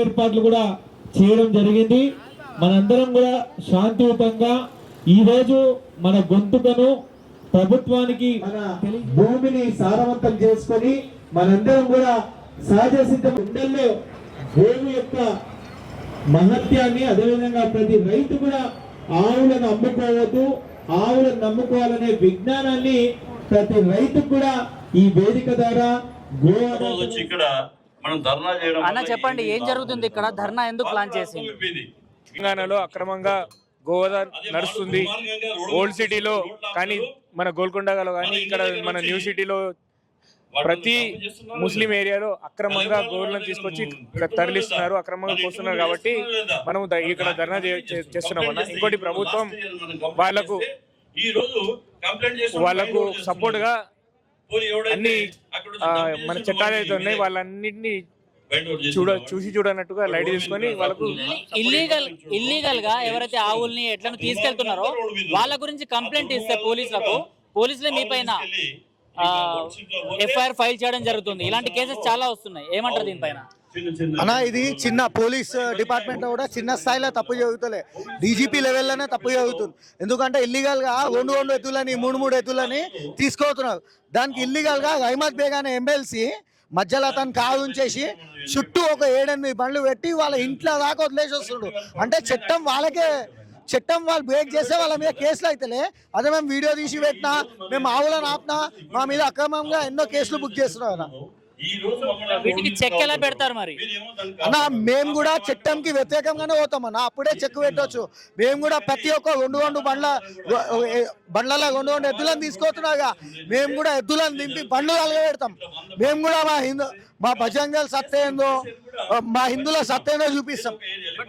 ఏర్పాట్లు కూడా చేయడం జరిగింది. మనందరం కూడా శాంతియుతంగా ఈరోజు మన గొంతుకను ప్రభుత్వానికి మన భూమిని సారవంతం చేసుకొని మనందరం కూడా సహజ సిద్ధ గుండెల్లో భూమి యొక్క మహత్యాన్ని, అదేవిధంగా ప్రతి రైతు కూడా ఆవులను అమ్ముకోవద్దు, ఆవులను నమ్ముకోవాలనే విజ్ఞానాన్ని ప్రతి రైతు కూడా ఈ వేదిక ద్వారా అన్న చెప్పండి, ఏం జరుగుతుంది ఇక్కడ? ధర్నా ఎందుకు ప్లాన్ చేసి? తెలంగాణలో అక్రమంగా గోవధ నడుస్తుంది ఓల్డ్ సిటీలో, కానీ మన గోల్కొండలో కానీ ఇక్కడ మన న్యూ సిటీలో ప్రతి ముస్లిం ఏరియాలో అక్రమంగా గోవులను తీసుకొచ్చి తరలిస్తున్నారు, అక్రమంగా కోస్తున్నారు. కాబట్టి మనం ఇక్కడ ధర్నా చేస్తున్నాం అన్న. ఇంకోటి, ప్రభుత్వం వాళ్ళకు సపోర్ట్ గా అన్ని మన చట్టాలు అయితే ఉన్నాయి వాళ్ళన్నింటినీ చూడనట్టుగా లైట్ తీసుకొని వాళ్ళకు ఇల్లీగల్ గా ఎవరైతే ఆవుల్ని ఎట్లా తీసుకెళ్తున్నారో వాళ్ళ గురించి కంప్లైంట్ ఇస్తే పోలీసులే మీ పైన ఎఫ్ఐఆర్ ఫైల్ చేయడం జరుగుతుంది. ఇలాంటి కేసెస్ చాలా వస్తున్నాయి, ఏమంటారు దీనిపైన? అన్నా, ఇది చిన్న పోలీస్ డిపార్ట్మెంట్ లో కూడా చిన్న స్థాయిలో తప్పు జరుగుతలే, డీజీపీ లెవెల్లోనే తప్పు జరుగుతుంది. ఎందుకంటే ఇల్లీగల్ గా రెండు ఎత్తులని మూడు ఎత్తులని తీసుకోతున్నారు. దానికి ఇల్లీగల్ గా అహ్మద్ బేగ్ అనే ఎమ్మెల్సీ మధ్యలో అతను కాదు ఉంచేసి చుట్టూ ఒక 7-8 బండ్లు పెట్టి వాళ్ళ ఇంట్లో దాకా వదిలేసి వస్తుండ్రు. అంటే చట్టం వాళ్ళు బ్రేక్ చేస్తే వాళ్ళ మీద కేసులు అయితేలే. అదే మేము వీడియో తీసి పెట్టినా, మేము ఆవులను ఆపినా మా మీద అక్రమంగా ఎన్నో కేసులు బుక్ చేస్తున్నాం కదా. వీటికి చెక్ ఎలా పెడతారు మరి? అన్న, మేము కూడా చట్టంకి వ్యతిరేకంగానే పోతాం అన్న. అప్పుడే చెక్ పెట్టవచ్చు. మేము కూడా ప్రతి ఒక్క రెండు బండ్లలో రెండు ఎద్దులను తీసుకోతున్నాగా, మేము కూడా ఎద్దులను దింపి బండ్లు పెడతాం. మేము కూడా మా బజరంగల్ సత్తా ఏందో, మా హిందువుల సత్తా ఏందో చూపిస్తాం.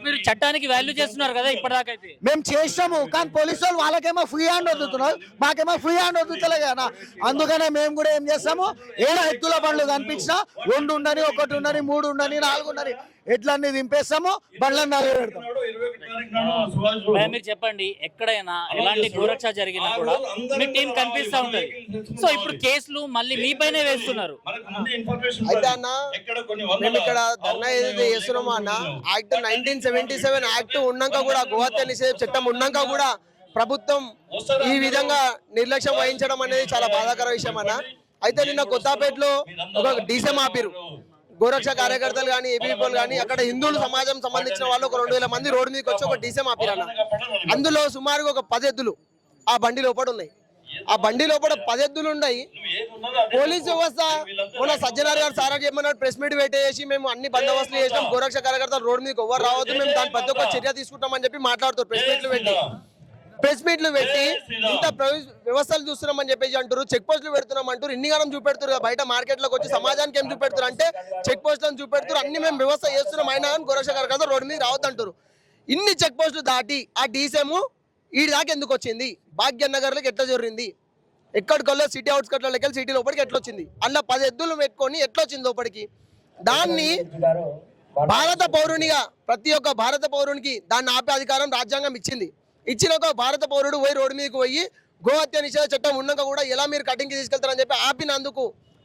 మీరు చట్టానికి వాల్యూ చేస్తున్నారు కదా ఇప్పటిదాకా? మేము చేస్తాము, కానీ పోలీసు వాళ్ళు వాళ్ళకేమో ఫ్రీ హ్యాండ్ వదులుతున్నారు, మాకేమో ఫ్రీ హ్యాండ్ వదులుతలే కదా. అందుకనే మేము కూడా ఏం చేస్తాము, ఎద్దుల బండ్లు కనిపించినా 2 ఉండని, 1 ఉండని, 3 ఉండని, 4 ఉండని ఎడ్లన్నీ దింపేస్తాము, బండ్లను పెడతాం. మీరు చెప్పండి, ఎక్కడైనా ఎలాంటి గోరక్ష జరిగినా కూడా మీ టీం కనిపిస్తా ఉంటది. సో ఇప్పుడు కేసులు మళ్ళీ మీ పైన వేస్తున్నారు. అయితే అన్న, మేము ఇక్కడ ధర్నా ఏదైతే చేస్తున్నామో అన్న, యాక్ట్ 1977 యాక్ట్ ఉన్నాక కూడా, గోహత్య నిషేధ చట్టం ఉన్నాక కూడా ప్రభుత్వం ఈ విధంగా నిర్లక్ష్యం వహించడం అనేది చాలా బాధాకర విషయం అన్న. అయితే నిన్న కొత్తపేటలో ఒక డీసీఎం ఆపిరు. గోరక్ష కార్యకర్తలు కానీ, ఏబీపీలు కానీ, అక్కడ హిందువుల సమాజం సంబంధించిన వాళ్ళు ఒక 2000 మంది రోడ్డు మీదకి వచ్చి ఒక డీసీఎం ఆపిరన్న. అందులో సుమారుగా ఒక 10 ఎద్దులు ఆ బండి లోపల ఉన్నాయి. ఆ బండి లోపల 10 ఎద్దులు ఉన్నాయి. పోలీస్ వ్యవస్థ మన సజ్జనార్ గారు సారా చెప్పమన్నాడు, ప్రెస్ మీట్ పెట్టేసి మేము అన్ని బందోబస్తులు చేసినాం, గోరక్ష కార్యకర్తలు రోడ్డు మీదకి ఎవరు రావద్దు, మేము దాని ప్రతి ఒక్క చర్య తీసుకుంటామని చెప్పి మాట్లాడుతారు. ప్రెస్ మీట్లు పెట్టి ఇంత వ్యవస్థలు చూస్తున్నామని చెప్పేసి అంటారు, చెక్ పోస్టులు పెడుతున్నాం అంటారు. ఇన్ని కాలం చూపెడుతారు బయట మార్కెట్లోకి వచ్చి సమాజానికి ఏం చూపెడతారు అంటే చెక్ పోస్టులను చూపెడతారు. అన్ని మేము వ్యవస్థ చేస్తున్నాం, అయినా కానీ గోరక్ష కార్యకర్తలు రోడ్డు మీద రావద్దంటారు. ఇన్ని చెక్ పోస్టులు దాటి ఆ డీసీఎం ఈ దాకా ఎందుకు వచ్చింది? భాగ్యనగర్లోకి ఎట్లా జరిగింది? ఎక్కడికల్లో సిటీ అవుట్స్కట్లోకి వెళ్ళి సిటీ లోపలికి ఎట్లా వచ్చింది? అలా 10 ఎద్దులు పెట్టుకొని ఎట్లా వచ్చింది లోపలికి? దాన్ని భారత పౌరునిగా, ప్రతి ఒక్క భారత పౌరునికి దాన్ని ఆపే అధికారం రాజ్యాంగం ఇచ్చింది. ఇచ్చిన ఒక భారత పౌరుడు పోయి రోడ్డు మీదకి పోయి గోహత్య నిషేధ చట్టం ఉన్నాక కూడా ఎలా మీరు కటింగ్కి తీసుకెళ్తారని చెప్పి ఆపినందుకు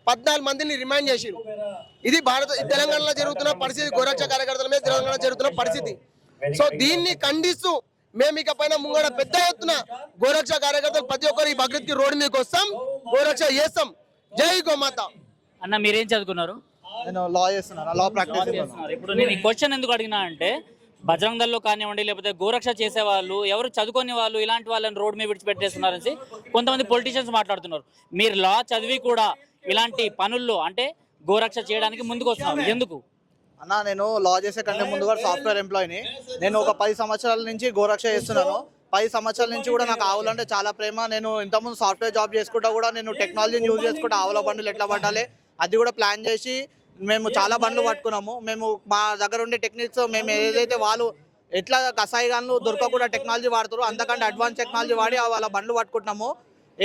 14 మందిని రిమైండ్ చేసిరు. ఇది తెలంగాణలో జరుగుతున్న పరిస్థితి, గోరక్ష కార్యకర్తల మీద తెలంగాణ జరుగుతున్న పరిస్థితి. సో దీన్ని ఖండిస్తూ మేము ఇక పైన ముంగడ పెద్ద ఎత్తున గోరక్ష కార్యకర్తలు ప్రతి ఒక్కరు ఈ భగత్కి రోడ్డు మీదకి వస్తాం, గోరక్ష చేస్తాం. జై గోమాత. అన్న, మీరేం చదువుకున్నారు? నేను లా చేస్తున్నాను, లా ప్రాక్టీస్ చేస్తున్నాను. ఇప్పుడు నేను ఈ క్వశ్చన్ ఎందుకు అడిగినా అంటే, బజరంగ్ దళ్లో కానివ్వండి, లేకపోతే గోరక్ష చేసే వాళ్ళు, ఎవరు చదువుకునే వాళ్ళు ఇలాంటి వాళ్ళని రోడ్ మీద విడిచిపెట్టేస్తున్నారని కొంతమంది పొలిటీషియన్స్ మాట్లాడుతున్నారు. మీరు లా చదివి కూడా ఇలాంటి పనుల్లో అంటే గోరక్ష చేయడానికి ముందుకు వస్తున్నారు, ఎందుకు? అన్న, నేను లా చేసే కంటే ముందుగా సాఫ్ట్వేర్ ఎంప్లాయీని. నేను ఒక 10 సంవత్సరాల నుంచి గోరక్ష చేస్తున్నాను. 10 సంవత్సరాల నుంచి కూడా నాకు ఆవులంటే చాలా ప్రేమ. నేను ఇంతకుముందు సాఫ్ట్వేర్ జాబ్ చేసుకుంటా కూడా నేను టెక్నాలజీని యూజ్ చేసుకుంటా ఆవుల బండ్లు ఎట్లా పట్టాలి అది కూడా ప్లాన్ చేసి మేము చాలా బండ్లు పట్టుకున్నాము. మేము మా దగ్గర ఉండే టెక్నిక్స్, మేము ఏదైతే వాళ్ళు ఎట్లా కసాయిగాన్లు దొరకకుండా టెక్నాలజీ వాడుతారో అంతకంటే అడ్వాన్స్ టెక్నాలజీ వాడి వాళ్ళ బండ్లు పట్టుకుంటున్నాము.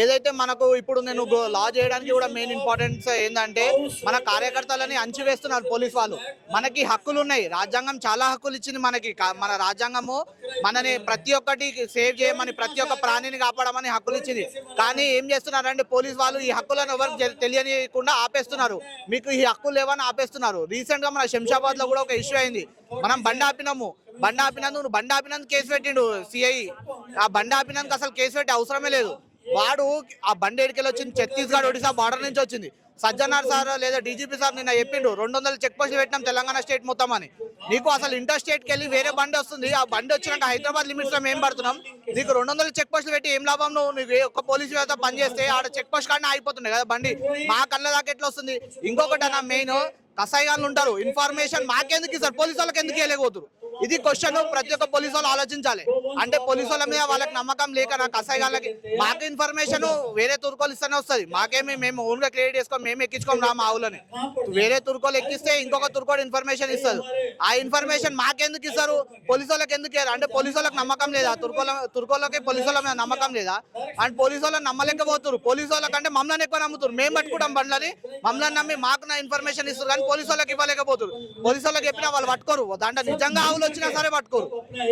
ఏదైతే మనకు ఇప్పుడు నేను లా చేయడానికి కూడా మెయిన్ ఇంపార్టెన్స్ ఏంటంటే మన కార్యకర్తలని అణచివేస్తున్నారు పోలీస్ వాళ్ళు. మనకి హక్కులు ఉన్నాయి, రాజ్యాంగం చాలా హక్కులు ఇచ్చింది మనకి. మన రాజ్యాంగము మనని ప్రతి ఒక్కటి సేవ్ చేయమని, ప్రతి ఒక్క ప్రాణిని కాపాడమని హక్కులు ఇచ్చింది. కానీ ఏం చేస్తున్నారంటే పోలీస్ వాళ్ళు ఈ హక్కులను ఎవరికి తెలియనియకుండా ఆపేస్తున్నారు. మీకు ఈ హక్కులు లేవని ఆపేస్తున్నారు. రీసెంట్ గా మన శంషాబాద్ లో కూడా ఒక ఇష్యూ అయింది. మనం బండి ఆపినాము, బండి ఆపినందుకు కేసు పెట్టిండు సిఐ. ఆ బండి ఆపినందుకు అసలు కేసు పెట్టే అవసరమే లేదు. వాడు ఆ బండి ఎడికెళ్ళి వచ్చింది, ఛత్తీస్గఢ్ ఒడిశా బార్డర్ నుంచి వచ్చింది. సజ్జనార్ సార్ లేదా డీజీపీ సార్ నిన్న చెప్పిండు 200 చెక్ పోస్టులు పెట్టినాం తెలంగాణ స్టేట్ మొత్తం అని. నీకు అసలు ఇంటర్ స్టేట్కి వెళ్ళి వేరే బండి వస్తుంది, ఆ బండి వచ్చినాక హైదరాబాద్ లిమిట్స్ లో మేము పడుతున్నాం. నీకు 200 చెక్ పోస్టులు పెట్టి ఏం లాభం? నువ్వు ఒక్క పోలీసు వ్యవస్థ పని చేస్తే ఆడ చెక్ పోస్ట్ కానీ అయిపోతుండే కదా బండి. మా కళ్ళ దాకా ఎట్లా వస్తుంది? ఇంకొకటి అన్న మెయిన్ కసాయిగాళ్ళు ఉంటారు, ఇన్ఫర్మేషన్ మాకెందుకు ఇస్తారు, పోలీసు వాళ్ళకి ఎందుకు వెళ్ళకపోతారు? ఇది క్వశ్చన్ ప్రతి ఒక్క పోలీసు వాళ్ళు ఆలోచించాలి. అంటే పోలీసు వాళ్ళ మీద వాళ్ళకి నమ్మకం లేక నా కసాయిగాళ్ళకి మాకు ఇన్ఫర్మేషన్ వేరే తుర్కోలు ఇస్తేనే వస్తుంది. మేము ఓన్ గా క్రియేట్ చేసుకొని మేము ఎక్కించుకోం రా మా ఆవులని. వేరే తుర్కోలు ఎక్కిస్తే ఇంకొక తుర్కోడు ఇన్ఫర్మేషన్ ఇస్తుంది. ఆ ఇన్ఫర్మేషన్ మాకెందుకు ఇస్తారు, పోలీసు వాళ్ళకి ఎందుకు ఇయ్యారు? అంటే పోలీసు వాళ్ళకి నమ్మకం లేదా? తుర్కోలకి పోలీసు వాళ్ళ మీద నమ్మకం లేదా? అండ్ పోలీసు వాళ్ళని నమ్మలేకపోతారు. పోలీసు వాళ్ళకంటే మమ్మల్ని ఎక్కువ నమ్ముతారు. మేము పట్టుకుంటాం బండ్లని, మమ్మల్ని నమ్మి మాకు నా ఇన్ఫర్మేషన్ ఇస్తారు. కానీ పోలీసు వాళ్ళకి ఇవ్వలేకపోతారు. పోలీసు వాళ్ళకి చెప్పినా వాళ్ళు పట్టుకోరు. దాంట్లో నిజంగా ఆవులు వచ్చినా సరే పట్టుకోరు.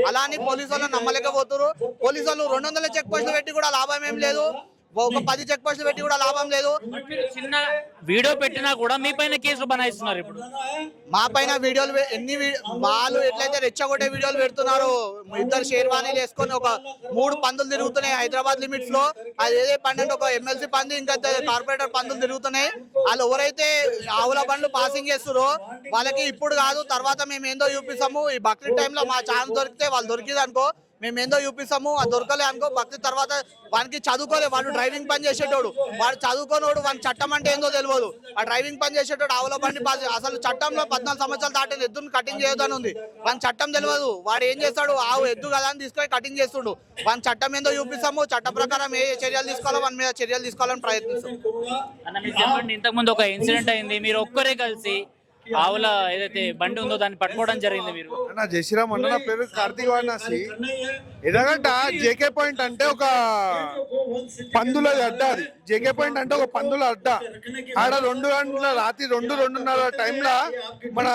అలా అని పోలీసు వాళ్ళని నమ్మలేకపోతారు. పోలీసు వాళ్ళు 200 చెక్ పోస్టులు పెట్టి కూడా లాభం ఏం లేదు, ఒక 10 చెక్ పోస్టులు పెట్టి కూడా లాభం లేదు. చిన్న వీడియో పెట్టినా కూడా మీ పైన కేసులు బనాయిస్తున్నారు. ఇప్పుడు మా పైన వీడియోలు వాళ్ళు ఎట్లయితే రెచ్చగొట్టే వీడియోలు పెడుతున్నారు. 2 షేర్వానీలు వేసుకొని ఒక 3 పందులు తిరుగుతున్నాయి హైదరాబాద్ లిమిట్స్ లో. అది ఏదే పండి అంటే ఒక ఎమ్మెల్సీ పంది, ఇంకా కార్పొరేటర్ పందులు తిరుగుతున్నాయి. వాళ్ళు ఎవరైతే ఆవుల బండ్లు పాసింగ్ చేస్తారో వాళ్ళకి ఇప్పుడు కాదు తర్వాత మేము ఏందో చూపిస్తాము. ఈ బక్రీద్ టైంలో మా ఛాన్స్ దొరికితే వాళ్ళు దొరికింది అనుకో మేము ఏందో చూపిస్తాము. అది దొరకలే అనుకో బక్రీద్ తర్వాత వానికి చదువుకోలే, వాడు డ్రైవింగ్ పని చేసేటోడు, వాడు చదువుకోనోడు, వాని చట్టం అంటే ఏందో తెలియదు. ఆ డ్రైవింగ్ పని చేసేటోడు ఆవుల బండి అసలు చట్టంలో 14 సంవత్సరాలు దాటిన ఎద్దును కటింగ్ చేయొద్దని ఉంది. వాని చట్టం తెలియదు. వాడు ఏం చేస్తాడు, ఆవు ఎద్దు కదా అని తీసుకొని కటింగ్ చేస్తుండు. వాని చట్టం ఏందో చూపిస్తాము, చట్ట ప్రకారం ఏ చర్యలు తీసుకోవాలో వాని మీద చర్యలు తీసుకోవాలని ప్రయత్నిస్తాం. అన్న మీరు చెప్పండి, ఇంతకుముందు ఒక ఇన్సిడెంట్ అయింది, మీరు ఒక్కరే కలిసి ఆవుల ఏదైతే బండి ఉందో దాన్ని పట్టుకోవడం జరిగింది. మీరు అన్న జై శ్రీరామ్ అన్న, నా పేరు కార్తీక్ వారణాసి. ఎలాగంట జేకే పాయింట్ అంటే ఒక పందుల అడ్డ. అది జేకే పాయింట్ అంటే ఒక పందుల అడ్డ. ఆడ 2 గంటల రాత్రి 2-2:30 టైంలో మన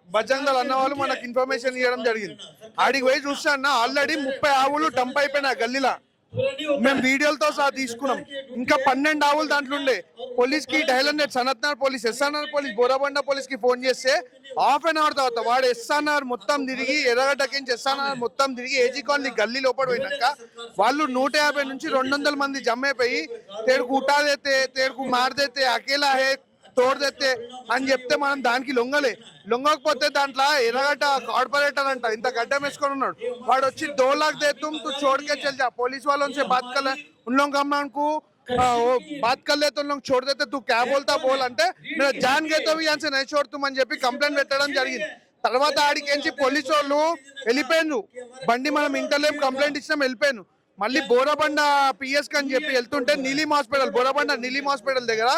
బజరంగదళ్ అన్న వాళ్ళు మనకు ఇన్ఫర్మేషన్ ఇవ్వడం జరిగింది. ఆడికి పోయి చూస్తే అన్న ఆల్రెడీ 30 ఆవులు డంప్ అయిపోయినాయి గల్లీలా. మేము వీడియోలతో సహా తీసుకున్నాం. ఇంకా 12 ఆవులు దాంట్లో ఉండే. పోలీస్ కి dial 100 Sanathnagar police, SRR police, Borabanda police కి ఫోన్ చేస్తే హాఫ్ అన్ అవర్ తర్వాత వాడు ఎస్ఆర్ఆర్ మొత్తం తిరిగి ఎర్రగడ్డకించి ఎస్ఆర్ఆర్ మొత్తం తిరిగి ఏజీ కాలనీ గల్లీ లోపల పోయినాక వాళ్ళు 150 నుంచి 200 మంది జమ అయిపోయి తేడుకు ఉఠా దేతే, తేడుకు మార్ దేతే, అకేలా హే తోడు తెస్తే అని చెప్తే మనం దానికి లొంగకపోతే దాంట్లో ఎర్రగడ్డ కార్పొరేటర్ అంట ఇంత గడ్డం వేసుకొని ఉన్నాడు. వాడు వచ్చి 2 लाख दे तुम तू छोड़ के चल जा, पुलिस वालों से बात कर ले, उन लोग हमको बात कर ले तो उन लोग छोड़ देते, तू क्या बोलता बोल అంటే मेरा जान गए तो भी यहाँ से नहीं छोड़ तुम అని చెప్పి కంప్లైంట్ పెట్టడం జరిగింది. తర్వాత ఆడికి పోలీసు వాళ్ళు వెళ్ళిపోయాను. బండి మనం ఇంటర్లేం కంప్లైంట్ ఇచ్చినాం, వెళ్ళిపోయాను. మళ్ళీ బోరబండ పిఎస్ అని చెప్పి వెళ్తుంటే నీలిం హాస్పిటల్, బోరబండ నీలిం హాస్పిటల్ దగ్గర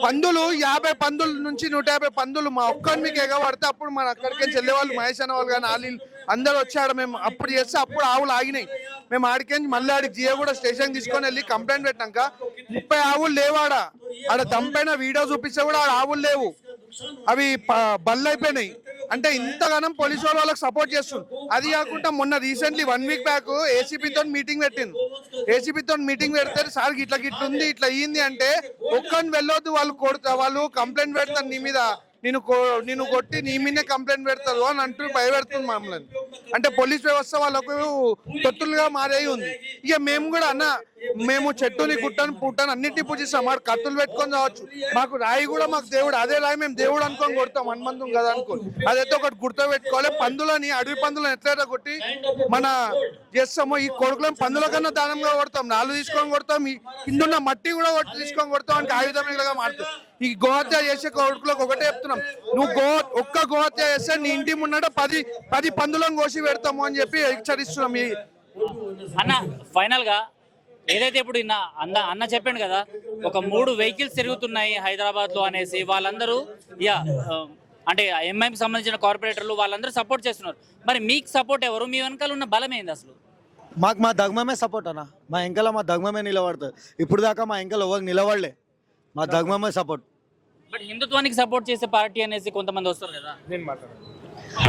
పందులు 50 పందుల నుంచి 150 పందులు మా ఒక్కరి మీకు ఎగబడితే అప్పుడు మన అక్కడికి వెళ్ళే వాళ్ళు మహేష్ అన్న వాళ్ళు కానీ వాళ్ళు అందరు వచ్చాడు. మేము అప్పుడు చేస్తే అప్పుడు ఆవులు ఆగినాయి. మేము ఆడికి మళ్ళీ ఆడికి జియో కూడా స్టేషన్ తీసుకొని వెళ్ళి కంప్లైంట్ పెట్టాక 30 ఆవులు లేవాడ. ఆడ దంపైన వీడియో చూపిస్తే కూడా ఆడ ఆవులు లేవు, అవి బళ్ళు అయిపోయినాయి. అంటే ఇంతగానం పోలీసు వాళ్ళకి సపోర్ట్ చేస్తుంది. అది కాకుండా మొన్న రీసెంట్లీ 1 వీక్ బ్యాక్ ఏసీపీతో మీటింగ్ పెట్టింది. ఏసీపీతో మీటింగ్ పెడితే సార్ ఇట్లా ఉంది ఇట్లా అయ్యింది అంటే ఒక్కని వెళ్ళొద్దు, వాళ్ళు కంప్లైంట్ పెడతారు నీ మీద, నిన్ను కొట్టి నీ మీదే కంప్లైంట్ పెడతారు అని అంటూ భయపెడుతుంది మమ్మల్ని. అంటే పోలీస్ వ్యవస్థ వాళ్ళకు తొత్తులుగా మారే ఉంది. ఇక మేము కూడా అన్న మేము చెట్టుని గుట్టను పుట్టను అన్నింటినీ పూజిస్తాం. మాకు కత్తులు పెట్టుకొని రావచ్చు, మాకు రాయి కూడా మాకు దేవుడు, అదే రాయి మేము దేవుడు అనుకొని కొడతాం, హనుమంతం కదా అనుకోని. అదైతే ఒకటి గుర్తు పెట్టుకోవాలి. పందులని అడవి పందులను ఎట్లయితే కొట్టి మన చేస్తామో ఈ కొడుకులను పందుల కన్నా దానంగా కొడతాం, నాలుగు తీసుకొని కొడతాం, ఈ కిందున్న మట్టి కూడా తీసుకొని కొడతాం అంటే ఆయుధంగా మారుతాం. ఈ గోహత్య చేసే కొడుకులకు ఒకటే చెప్తున్నాం, నువ్వు ఒక్క గోహత్య చేస్తే నీ ఇంటి ముందట 10 పందులను కోసి పెడతాము అని చెప్పి హెచ్చరిస్తున్నాం. అన్న ఫైనల్ గా ఏదైతే ఇప్పుడు అన్న చెప్పాడు కదా, ఒక 3 వెహికల్స్ తిరుగుతున్నాయి హైదరాబాద్ లో అనేసి, వాళ్ళందరూ అంటే ఎంఐఎంకి సంబంధించిన కార్పొరేటర్లు వాళ్ళందరూ సపోర్ట్ చేస్తున్నారు. మరి మీకు సపోర్ట్ ఎవరు, మీ వెనకాల ఉన్న బలం ఏంది అసలు? మాకు మా దగ్మమే సపోర్ట్ అన్న. మా ఎంకల మా దగ్మమే నిలబడుతుంది. ఇప్పుడు దాకా మా ఎంకలు ఎవరు నిలబడలే. మా దగ్మమే సపోర్ట్. బట్ హిందుత్వానికి సపోర్ట్ చేసే పార్టీ అనేసి కొంతమంది వస్తారు కదా. నేను మాట్లాడాను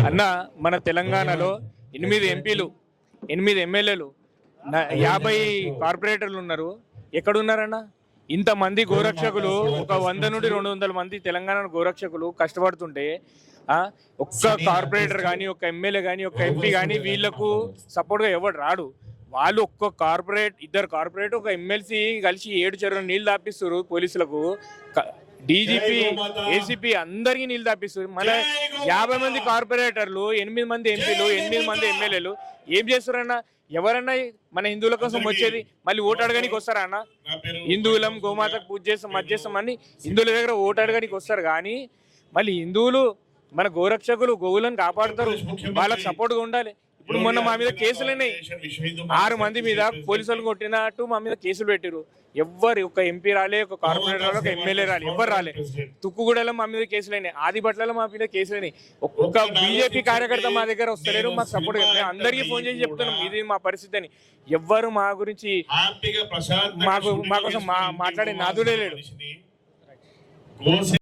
అన్న. మన తెలంగాణలో 8 ఎంపీలు, 8 ఎమ్మెల్యేలు, 50 కార్పొరేటర్లు ఉన్నారు. ఎక్కడున్నారన్న? ఇంతమంది గోరక్షకులు, ఒక 100 నుండి 200 మంది తెలంగాణ గోరక్షకులు కష్టపడుతుంటే ఒక్క కార్పొరేటర్ కానీ, ఒక్క ఎమ్మెల్యే కానీ, ఒక్క ఎంపీ కానీ వీళ్లకు సపోర్ట్గా ఎవరు రాడు. వాళ్ళు ఒక్క ఇద్దరు కార్పొరేట్, ఒక ఎమ్మెల్సీ కలిసి 7 చెరువులు నీళ్ళు దాపిస్తారు పోలీసులకు. డీజీపీ, ఏసీపీ అందరికీ నీళ్ళు దాపిస్తారు. మన 50 మంది కార్పొరేటర్లు, 8 మంది ఎంపీలు, 8 మంది ఎమ్మెల్యేలు ఏం చేస్తారన్నా? ఎవరన్నా మన హిందువుల కోసం వచ్చేది మళ్ళీ ఓటు అడగడానికి వస్తారా అన్న? హిందువులం గోమాతకు పూజ చేస్తాం, అది చేస్తామని హిందువుల దగ్గర ఓటు అడగడానికి వస్తారు. కానీ మళ్ళీ హిందువులు మన గోరక్షకులు గోవులను కాపాడుతారు, వాళ్ళకి సపోర్ట్గా ఉండాలి. ఇప్పుడు మొన్న మా మీద కేసులున్నాయి. 6 మంది మీద పోలీసులు కొట్టినట్టు మా మీద కేసులు పెట్టారు. ఎవ్వరు, ఒక ఎంపీ రాలే, ఒక కార్పొరేటర్ రాలే, ఒక ఎమ్మెల్యే రాలే, ఎవ్వరు రాలే. తుక్కుగూడలో మా మీద కేసులైనాయి, ఆదిబట్లలో మా మీద కేసులైనాయి. ఒక్క బీజేపీ కార్యకర్త మా దగ్గర వస్తలేరు, మాకు సపోర్ట్. అందరికీ ఫోన్ చేసి చెప్తున్నాం ఇది మా పరిస్థితి అని. ఎవ్వరు మా గురించి మా కోసం మాట్లాడే నాదుడే లేడు.